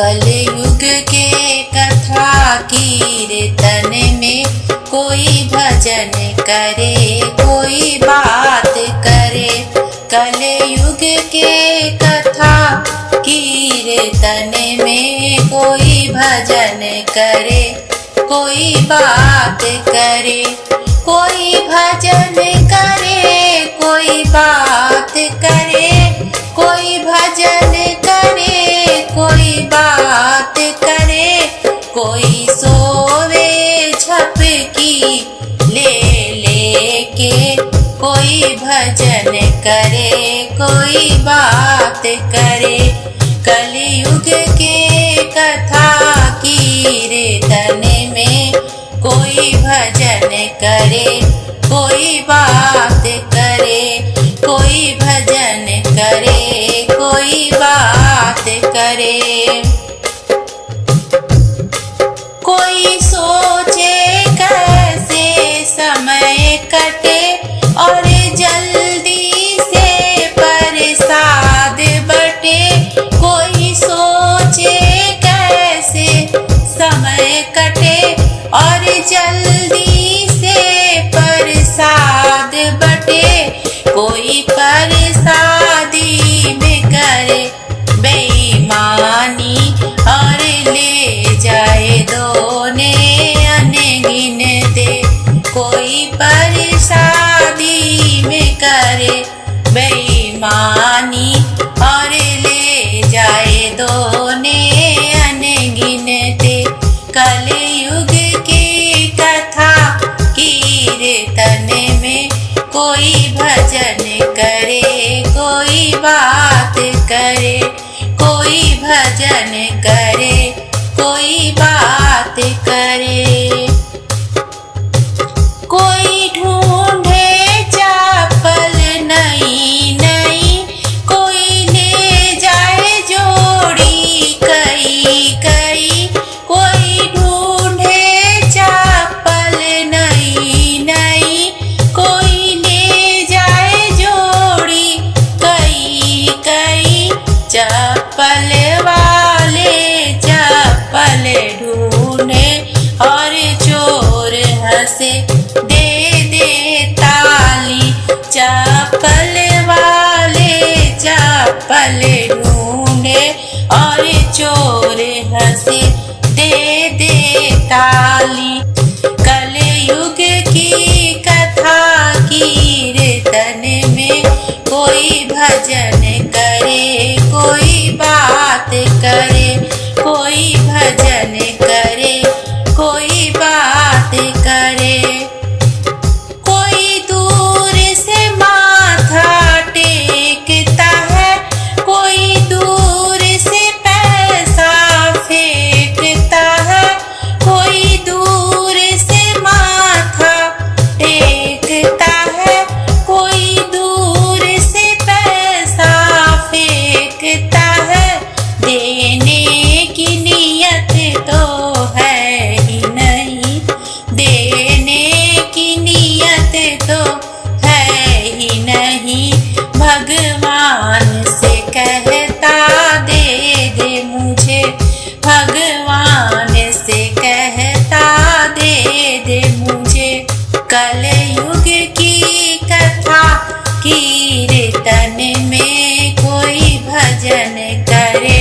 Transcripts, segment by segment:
कलयुग के कथा कीर्तन में कोई भजन करे, कोई बात करे। कलयुग के कथा कीर्तन में कोई भजन करे, कोई बात करे। कोई भजन करे, कोई बात करे, कोई भजन करे, कोई बात करे। कोई सोवे झपकी ले के, कोई भजन करे, कोई बात करे। कलयुग के कथा कीर्तन में कोई भजन करे, कोई बात करे। कोई भजन करे, कोई बात करे। कोई सोचे कैसे समय कटे और जल्दी से प्रसाद बटे। कोई सोचे कैसे समय कटे और जल्दी से प्रसाद बटे। कोई प्रसादी में करे बेईमानी और ले जाए दोने अनगिन दे। कोई प्रसादी में करे बेईमानी और ले जाए दोने अनगिन दे। कलयुग की कथा कीर्तन में कोई भजन करे, कोई बात करे। कोई भजन करे, कोई बात करे। कोई ढूंढे चप्पल नई नई, कोई ले जाए जोड़ी कई कई। कोई ढूंढे चप्पल नई नई, कोई ले जाए जोड़ी कई कई। चप्पल वाले चप्पल ढूंढे और चोर हंसे दे ताली। चप्पल वाले चप्पल ढूंढे और चोर हंसे दे ताली। कलयुग की कथा कीर्तन में कोई भजन करे, कोई बात करे। कोई भजन करे, कोई बात करे। कोई दूर से माथा टेकता है, कोई दूर से पैसा फेंकता है। कोई दूर से माथा टेकता है, कोई दूर से पैसा फेंकता है। देने की नियत तो है ही नहीं, देने की नियत तो है ही नहीं। भगवान से कहता दे मुझे, भगवान से कहता दे मुझे। कलयुग की कथा कीर्तन में कोई भजन करे,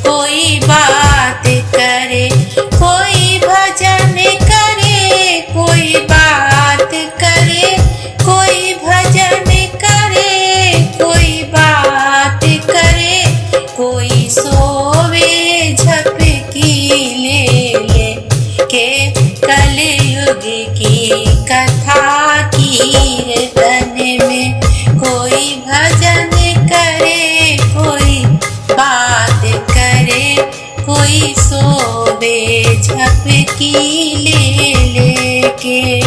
कोई बात करे। कोई भजन करे, कोई बात करे। कोई भजन करे, कोई बात करे। कोई सोवे झपकी ले के, कलयुग की कथा कीर्तन में कोई भजन करे, कोई बात करे। कोई सोवे झपकी ले के।